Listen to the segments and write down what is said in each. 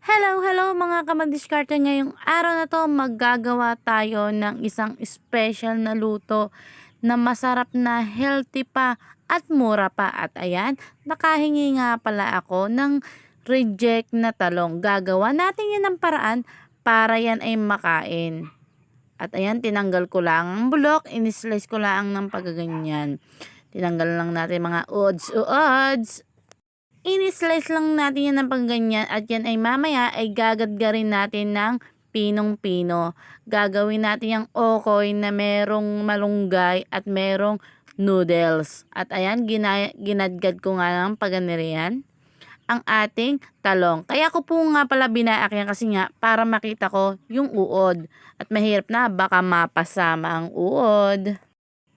Hello mga kamadiskarte. Ngayong araw na to maggagawa tayo ng isang special na luto na masarap na healthy pa at mura pa. At ayan, nakahingi nga pala ako ng reject na talong. Gagawa natin yan ng paraan para yan ay makain. At ayan, tinanggal ko lang ang bulok, inislice ko lang ng pagaganyan. Tinanggal lang natin mga uds. Ini-slice lang natin yan ng pangganyan at yan ay mamaya ay gagadgarin natin ng pinong-pino. Gagawin natin yung okoy na merong malunggay at merong noodles. At ayan, ginadgad ko nga ng paganirian ang ating talong. Kaya ko po nga pala binaak yan kasi nga para makita ko yung uod. At mahirap na baka mapasama ang uod.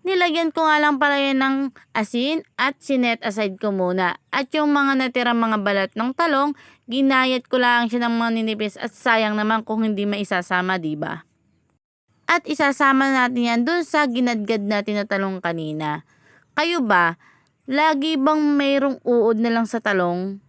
Nilagyan ko nga lang pala yan ng asin at sinet aside ko muna. At yung mga natirang mga balat ng talong, ginayat ko lang siya ng mga ninipis at sayang naman kung hindi maisasama, diba? At isasama natin yan dun sa ginadgad natin na talong kanina. Kayo ba, lagi bang mayroong uod na lang sa talong?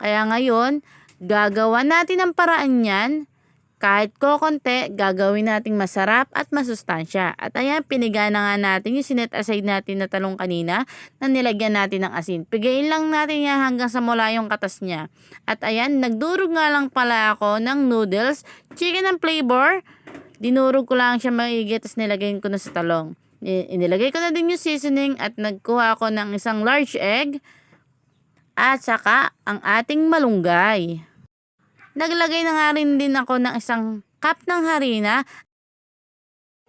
Kaya ngayon, gagawa natin ang paraan yan. Kahit kokonti, gagawin nating masarap at masustansya. At ayan, pinigana nga natin yung sinet aside natin na talong kanina na nilagyan natin ng asin. Pigayin lang natin yan hanggang sa mula yung katas niya. At ayan, nagdurog nga lang pala ako ng noodles, chicken and flavor. Dinurog ko lang siya maigi, tapos nilagay ko na sa talong. Inilagay ko na din yung seasoning at nagkuha ako ng isang large egg at saka ang ating malunggay. Naglagay na nga rin din ako ng isang cup ng harina.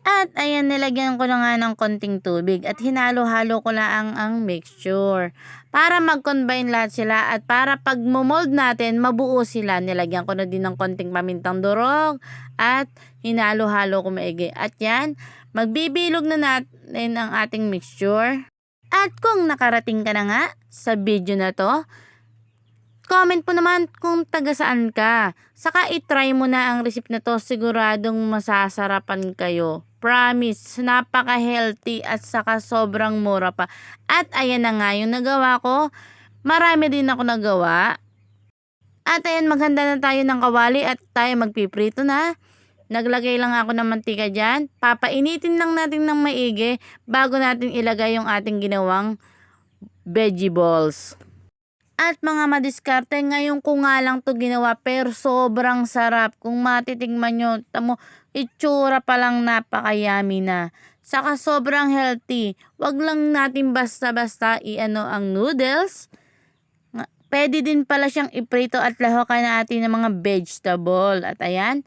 At ayan, nilagyan ko na nga ng konting tubig at hinalo-halo ko lang ang mixture. Para mag-combine lahat sila at para pag mold natin, mabuo sila. Nilagyan ko na din ng konting pamintang durog at hinalo-halo ko maigi. At yan, magbibilog na natin ang ating mixture. At kung nakarating ka na nga sa video na to, comment po naman kung taga saan ka. Saka itry mo na ang recipe na to. Siguradong masasarapan kayo. Promise, napaka-healthy at saka sobrang mura pa. At ayan na nga yung nagawa ko. Marami din ako nagawa. At ayan, maghanda na tayo ng kawali at tayo magpiprito na. Naglagay lang ako ng mantika dyan. Papainitin lang natin ng maigi bago natin ilagay yung ating ginawang veggie balls. At mga madiskarte, ngayon ko nga lang to ginawa pero sobrang sarap. Kung matitigman nyo, tamo, itsura pa lang napakayami na. Saka sobrang healthy. Wag lang natin basta-basta i-ano ang noodles. Pwede din pala siyang iprito at lahokan natin ng mga vegetable. At ayan,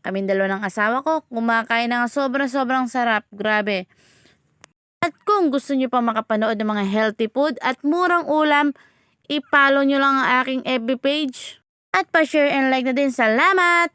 kaming dalawa ng asawa ko, kumakain na nga sobrang sarap. Grabe. At kung gusto nyo pa makapanood ng mga healthy food at murang ulam, i-follow nyo lang ang aking FB page. At pa-share and like na din. Salamat!